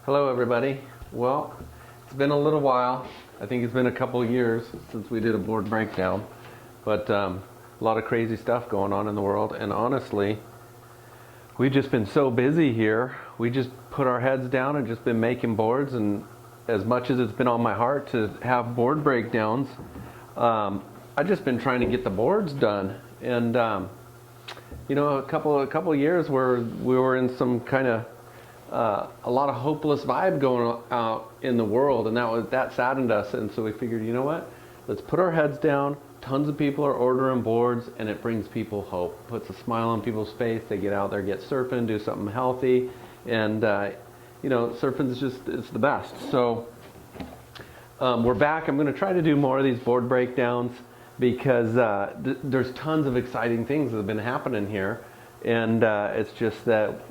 Hello everybody. Well, it's been a little while. I think it's been a couple of years since we did a board breakdown, but a lot of crazy stuff going on in the world, and honestly, we've just been so busy here. We just put our heads down and just been making boards, and as much as it's been on my heart to have board breakdowns, I've just been trying to get the boards done. And you know, a couple of years where we were in some kind of a lot of hopeless vibe going out in the world, and that saddened us. And so we figured, you know what? Let's put our heads down. Tons of people are ordering boards, and it brings people hope. Puts a smile on people's face. They get out there, get surfing, do something healthy, and you know, surfing is it's the best. So we're back. I'm going to try to do more of these board breakdowns because there's tons of exciting things that have been happening here, and it's just that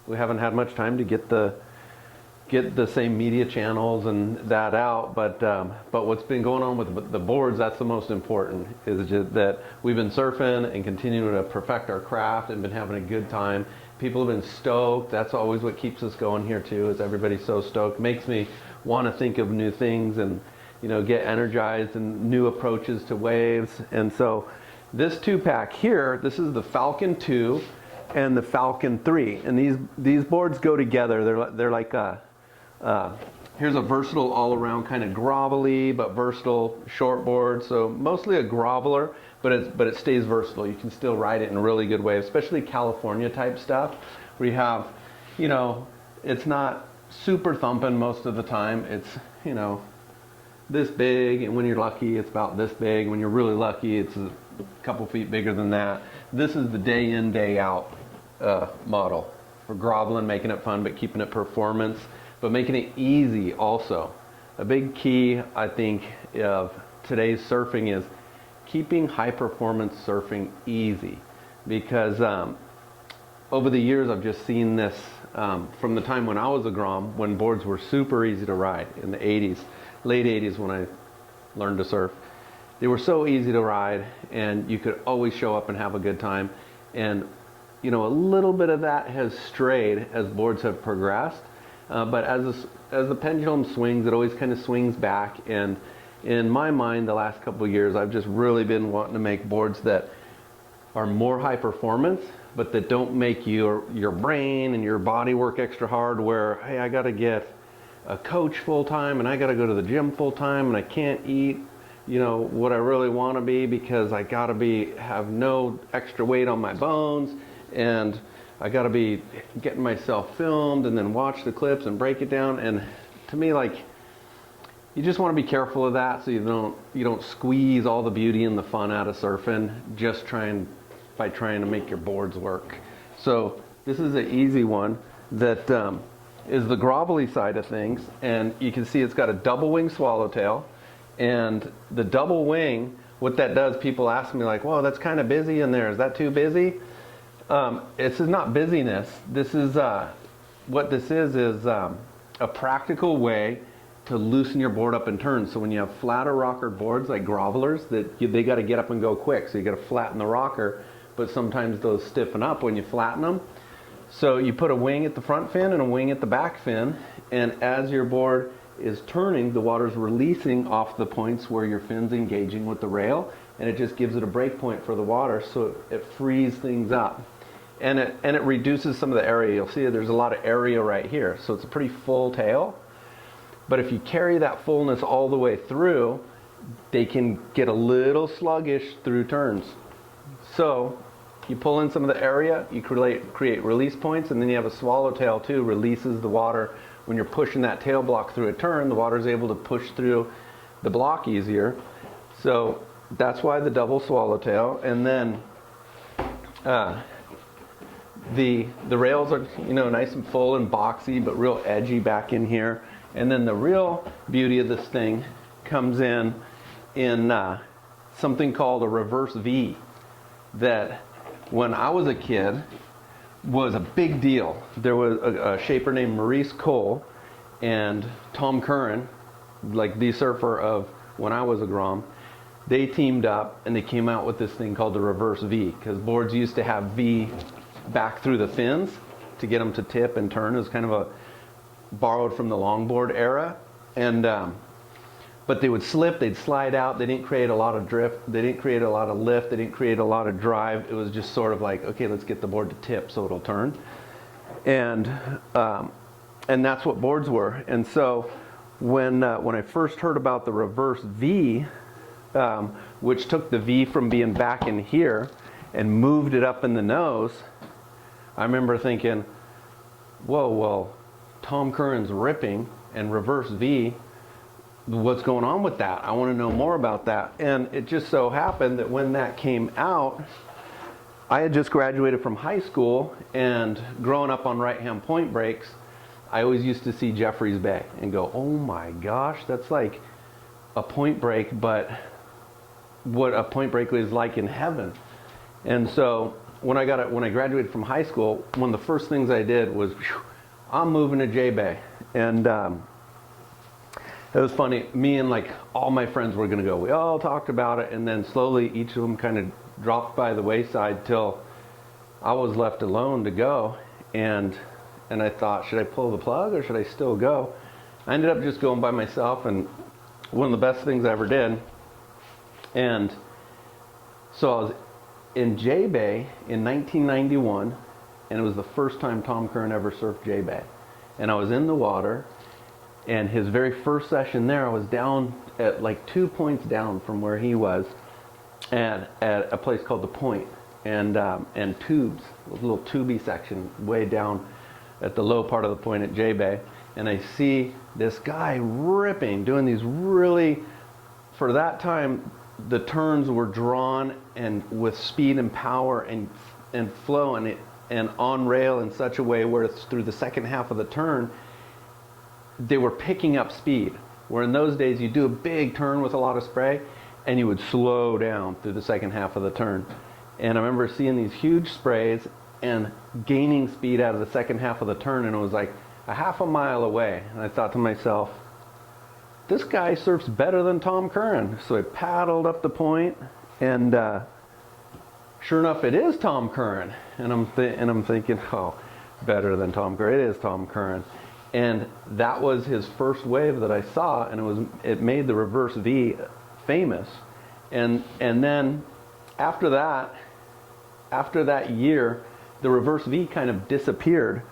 we haven't had much time to get the same media channels and that out, but what's been going on with the boards, that's the most important, is just that we've been surfing and continuing to perfect our craft and been having a good time. People have been stoked. That's always what keeps us going here too, is everybody's so stoked. Makes me want to think of new things and, you know, get energized and new approaches to waves. And so this 2-pack here, this is the Falcon 2 and the Falcon 3, and these boards go together. They're like here's a versatile all-around kind of grovelly but versatile shortboard. So mostly a groveler, but it stays versatile. You can still ride it in a really good way, especially California type stuff where you have, you know, it's not super thumping most of the time. It's, you know, this big, and when you're lucky it's about this big. When you're really lucky it's a couple feet bigger than that. This is the day in, day out model for groveling, making it fun but keeping it performance, but making it easy also. A big key, I think, of today's surfing is keeping high performance surfing easy, because over the years I've just seen this from the time when I was a grom, when boards were super easy to ride in the 80s, late 80s when I learned to surf. They were so easy to ride and you could always show up and have a good time. And you know, a little bit of that has strayed as boards have progressed, but as the pendulum swings, it always kind of swings back. And in my mind, the last couple of years, I've just really been wanting to make boards that are more high performance, but that don't make your brain and your body work extra hard, where, hey, I got to get a coach full time and I got to go to the gym full time and I can't eat, you know, what I really want to be because I got to have no extra weight on my bones, and I got to be getting myself filmed and then watch the clips and break it down. And to me, like, you just want to be careful of that, so you don't squeeze all the beauty and the fun out of surfing just by trying to make your boards work. So this is an easy one that is the grovelly side of things, and you can see it's got a double wing swallowtail. And the double wing, what that does, people ask me like, whoa, that's kind of busy in there, is that too busy? This is not busyness. This is what this is a practical way to loosen your board up in turns. So when you have flatter rocker boards like grovelers, they got to get up and go quick, so you got to flatten the rocker, but sometimes those stiffen up when you flatten them. So you put a wing at the front fin and a wing at the back fin, and as your board is turning, the water's releasing off the points where your fin's engaging with the rail, and it just gives it a break point for the water, so it frees things up. And it reduces some of the area. You'll see there's a lot of area right here, so it's a pretty full tail. But if you carry that fullness all the way through, they can get a little sluggish through turns. So you pull in some of the area, you create release points, and then you have a swallowtail too, releases the water. When you're pushing that tail block through a turn, the water is able to push through the block easier. So that's why the double swallowtail. And then the rails are, you know, nice and full and boxy, but real edgy back in here. And then the real beauty of this thing comes in something called a reverse V, that when I was a kid was a big deal. There was a shaper named Maurice Cole and Tom Curran, like the surfer of when I was a grom. They teamed up and they came out with this thing called the reverse V, because boards used to have V back through the fins to get them to tip and turn. It was kind of borrowed from the longboard era, and but they would slip, they'd slide out. They didn't create a lot of drift. They didn't create a lot of lift. They didn't create a lot of drive. It was just sort of like, okay, let's get the board to tip so it'll turn. And that's what boards were. And so when I first heard about the reverse V, which took the V from being back in here and moved it up in the nose, I remember thinking, whoa, well, Tom Curren's ripping and reverse V, what's going on with that? I want to know more about that. And it just so happened that when that came out, I had just graduated from high school, and growing up on right-hand point brakes, I always used to see Jeffreys Bay and go, oh my gosh, that's like a point brake, but what a point brake is like in heaven. And so when I graduated from high school, one of the first things I did was, I'm moving to J-Bay. And it was funny, me and like all my friends were gonna go. We all talked about it, and then slowly each of them kind of dropped by the wayside till I was left alone to go. And I thought, should I pull the plug or should I still go? I ended up just going by myself, and one of the best things I ever did. And so I was in J-Bay in 1991, and it was the first time Tom Curren ever surfed J-Bay. And I was in the water, and his very first session there, I was down at like 2 points down from where he was, and at a place called The Point, and tubes, a little tubey section way down at the low part of the point at J-Bay. And I see this guy ripping, doing these really, for that time, the turns were drawn and with speed and power and flow and on rail in such a way where it's through the second half of the turn, they were picking up speed. Where in those days you do a big turn with a lot of spray and you would slow down through the second half of the turn. And I remember seeing these huge sprays and gaining speed out of the second half of the turn, and it was like a half a mile away. And I thought to myself, this guy surfs better than Tom Curren. So I paddled up the point, and sure enough, it is Tom Curren. And I'm thinking, oh, better than Tom Curren. It is Tom Curren. And that was his first wave that I saw, and it made the reverse V famous. And then after that year, the reverse V kind of disappeared,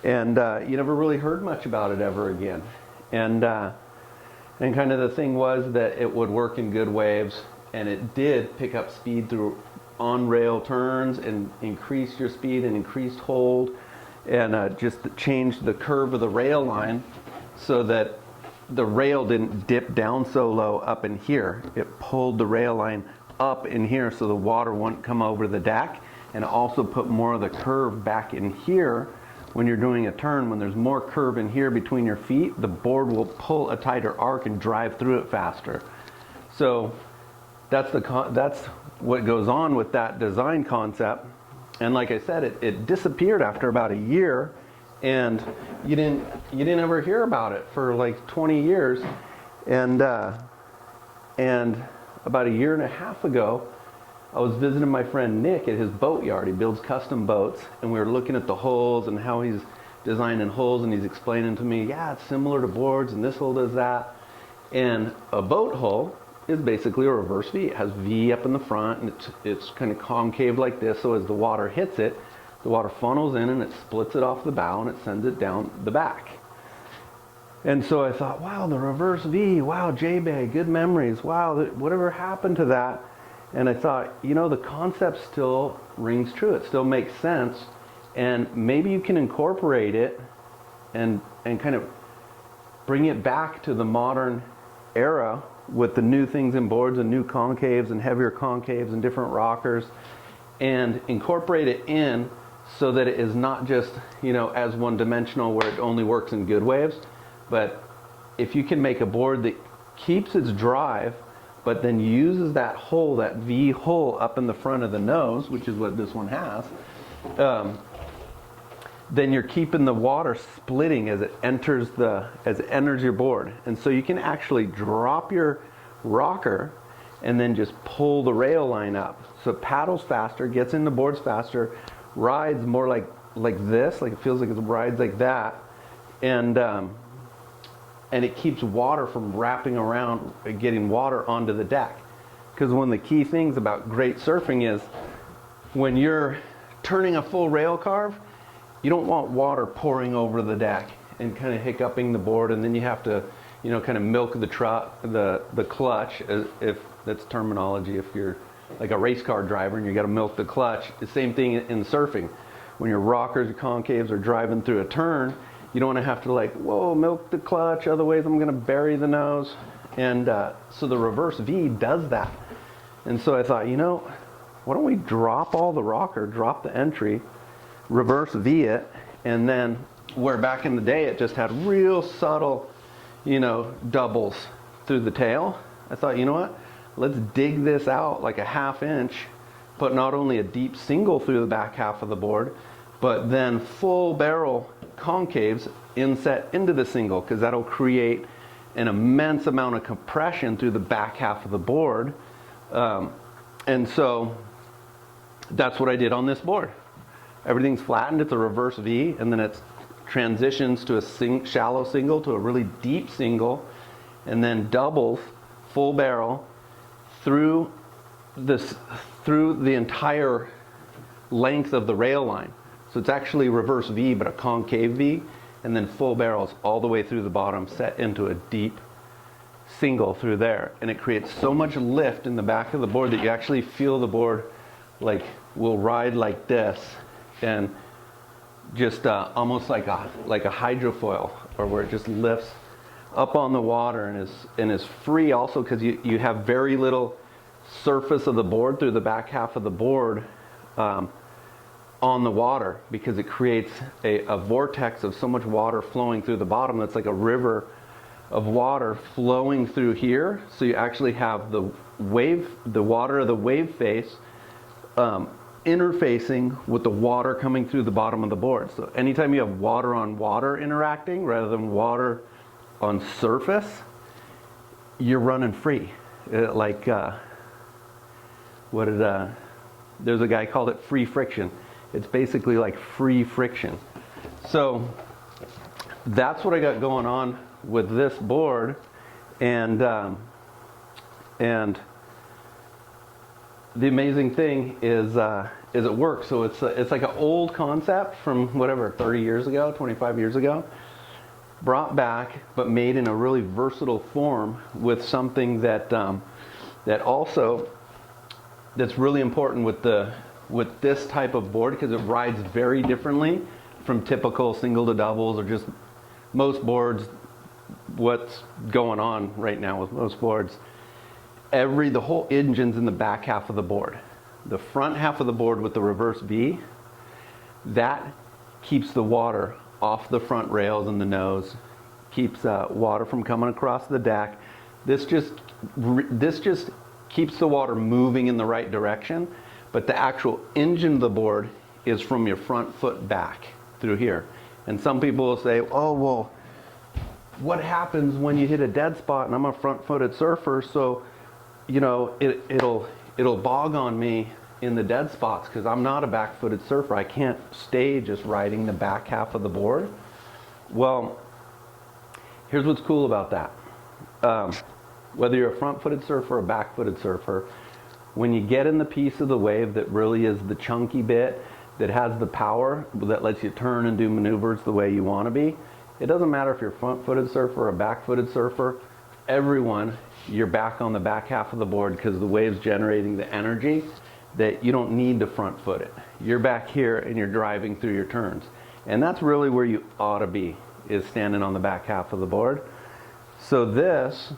and you never really heard much about it ever again. And kind of the thing was that it would work in good waves, and it did pick up speed through on-rail turns and increase your speed and increased hold, and just changed the curve of the rail line so that the rail didn't dip down so low up in here. It pulled the rail line up in here so the water wouldn't come over the deck, and also put more of the curve back in here. When you're doing a turn, when there's more curve in here between your feet, the board will pull a tighter arc and drive through it faster. So that's what goes on with that design concept. And like I said, it disappeared after about a year, and you didn't ever hear about it for like 20 years. And about a year and a half ago, I was visiting my friend Nick at his boat yard. He builds custom boats, and we were looking at the holes and how he's designing holes, and he's explaining to me, yeah, it's similar to boards, and this hole does that. And a boat hull is basically a reverse V. It has V up in the front, and it's kind of concave like this, so as the water hits it, the water funnels in and it splits it off the bow and it sends it down the back. And so I thought, wow, the reverse V, wow, J-Bay, good memories, wow, whatever happened to that? And I thought, the concept still rings true. It still makes sense. And maybe you can incorporate it and kind of bring it back to the modern era with the new things in boards and new concaves and heavier concaves and different rockers, and incorporate it in so that it is not just, as one-dimensional where it only works in good waves. But if you can make a board that keeps its drive, but then uses that hole, that V hole up in the front of the nose, which is what this one has, then you're keeping the water splitting as it enters your board. And so you can actually drop your rocker and then just pull the rail line up. So it paddles faster, gets into boards faster, rides more like this, like it feels like it rides like that, and it keeps water from wrapping around, getting water onto the deck. Because one of the key things about great surfing is when you're turning a full rail carve, you don't want water pouring over the deck and kind of hiccuping the board, and then you have to, you know, kind of milk the clutch, if that's terminology. If you're like a race car driver and you got to milk the clutch, the same thing in surfing. When your rockers or concaves are driving through a turn, you don't want to have to like, whoa, milk the clutch, otherwise I'm going to bury the nose. And so the reverse V does that. And so I thought, you know, why don't we drop all the rocker, drop the entry, reverse V it, and then where back in the day it just had real subtle, you know, doubles through the tail. I thought, you know what, let's dig this out like a 1/2 inch, put not only a deep single through the back half of the board, but then full barrel concaves inset into the single, because that'll create an immense amount of compression through the back half of the board. And so that's what I did on this board. Everything's flattened, it's a reverse V, and then it transitions to a shallow single to a really deep single, and then doubles full barrel through the entire length of the rail line. So it's actually reverse V, but a concave V, and then full barrels all the way through the bottom, set into a deep single through there. And it creates so much lift in the back of the board that you actually feel the board like will ride like this, and just almost like a hydrofoil, or where it just lifts up on the water and is free also, because you have very little surface of the board through the back half of the board on the water, because it creates a vortex of so much water flowing through the bottom that's like a river of water flowing through here. So you actually have the water of the wave face interfacing with the water coming through the bottom of the board. So anytime you have water on water interacting rather than water on surface, you're running free. There's a guy called it free friction. It's basically like free friction. So that's what I got going on with this board, and the amazing thing is it works. So it's like an old concept from whatever, 30 years ago, 25 years ago, brought back but made in a really versatile form with something that that's really important with this type of board, because it rides very differently from typical single to doubles or just most boards. What's going on right now with most boards, the whole engine's in the back half of the board. The front half of the board with the reverse V, that keeps the water off the front rails and the nose, keeps water from coming across the deck. This just keeps the water moving in the right direction, but the actual engine of the board is from your front foot back through here. And some people will say, oh, well, what happens when you hit a dead spot? And I'm a front-footed surfer, so you know it'll bog on me in the dead spots, because I'm not a back-footed surfer. I can't stay just riding the back half of the board. Well, here's what's cool about that. Whether you're a front-footed surfer or a back-footed surfer, when you get in the piece of the wave that really is the chunky bit, that has the power, that lets you turn and do maneuvers the way you want to be, it doesn't matter if you're a front-footed surfer or a back-footed surfer, everyone, you're back on the back half of the board, because the wave's generating the energy that you don't need to front-foot it. You're back here and you're driving through your turns. And that's really where you ought to be, is standing on the back half of the board. So this,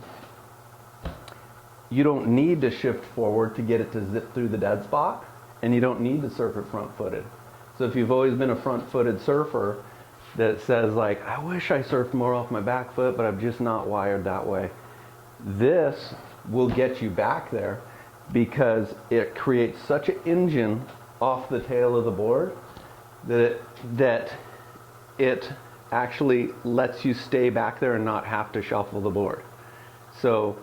you don't need to shift forward to get it to zip through the dead spot, and you don't need to surf it front-footed. So if you've always been a front-footed surfer that says like, I wish I surfed more off my back foot, but I'm just not wired that way, this will get you back there, because it creates such an engine off the tail of the board that it actually lets you stay back there and not have to shuffle the board. So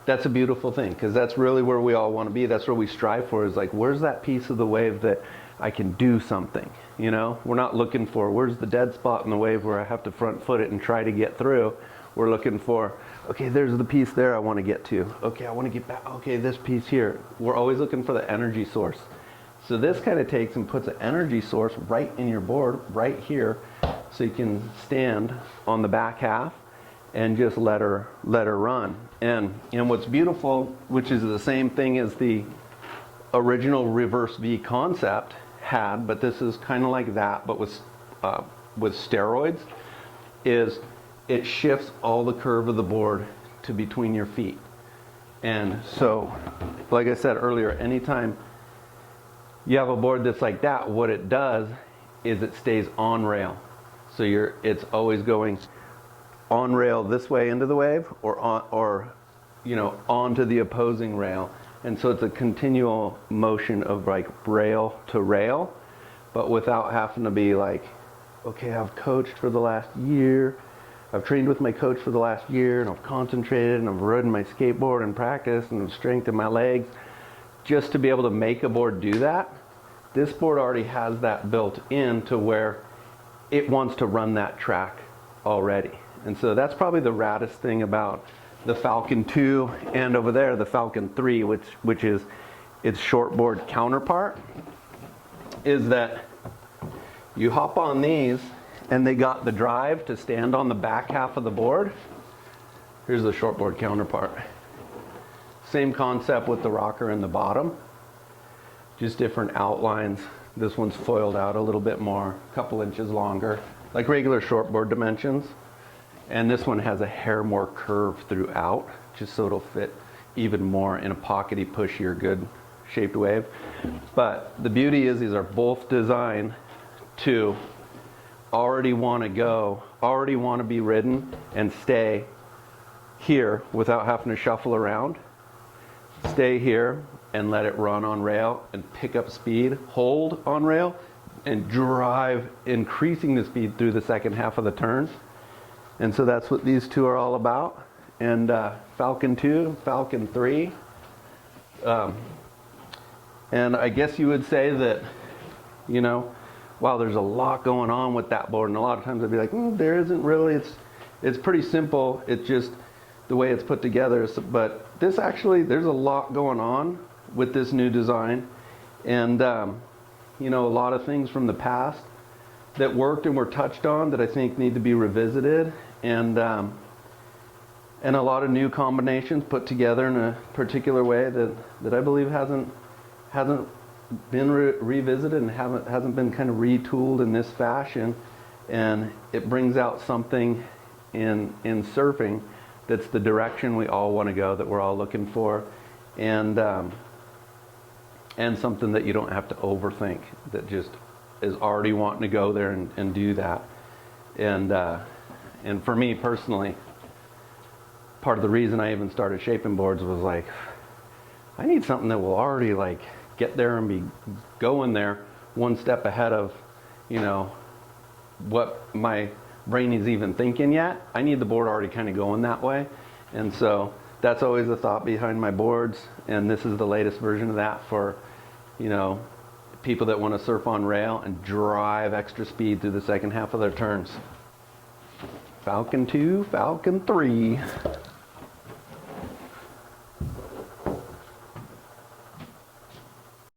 that's a beautiful thing, because that's really where we all want to be. That's where we strive for, is like, where's that piece of the wave that I can do something, you know? We're not looking for, where's the dead spot in the wave where I have to front foot it and try to get through. We're looking for, okay, there's the piece there I want to get to. Okay, I want to get back. Okay, this piece here. We're always looking for the energy source. So this kind of takes and puts an energy source right in your board, right here, so you can stand on the back half and just let her run. And what's beautiful, which is the same thing as the original reverse V concept had, but this is kind of like that, but with steroids, is it shifts all the curve of the board to between your feet. And so, like I said earlier, anytime you have a board that's like that, what it does is it stays on rail. So it's always going on rail this way into the wave, or you know, onto the opposing rail. And so it's a continual motion of like rail to rail, but without having to be like, okay, I've coached for the last year, I've trained with my coach for the last year, and I've concentrated, and I've ridden my skateboard and practiced, and I've strengthened my legs, just to be able to make a board do that. This board already has that built in to where it wants to run that track already. And so that's probably the raddest thing about the Falcon 2 and over there the Falcon 3, which is its shortboard counterpart, is that you hop on these and they got the drive to stand on the back half of the board. Here's the shortboard counterpart. Same concept with the rocker in the bottom, just different outlines. This one's foiled out a little bit more, a couple inches longer, like regular shortboard dimensions. And this one has a hair more curve throughout, just so it'll fit even more in a pockety, pushier, good shaped wave. But the beauty is these are both designed to already want to be ridden and stay here without having to shuffle around. Stay here and let it run on rail and pick up speed, hold on rail, and drive, increasing the speed through the second half of the turn. And so that's what these two are all about. And Falcon 2, Falcon 3. And I guess you would say that, you know, wow, there's a lot going on with that board. And a lot of times I'd be like, there isn't really. It's pretty simple. It's just the way it's put together. But this actually, there's a lot going on with this new design. And, you know, a lot of things from the past that worked and were touched on that I think need to be revisited. And a lot of new combinations put together in a particular way that I believe hasn't been revisited and hasn't been kind of retooled in this fashion. And it brings out something in surfing that's the direction we all want to go, that we're all looking for, and something that you don't have to overthink, that just is already wanting to go there and do that. And for me personally, part of the reason I even started shaping boards was like, I need something that will already like get there and be going there one step ahead of, you know, what my brain is even thinking yet. I need the board already kind of going that way. And so that's always the thought behind my boards. And this is the latest version of that for, you know, people that want to surf on rail and drive extra speed through the second half of their turns. Falcon 2, Falcon 3.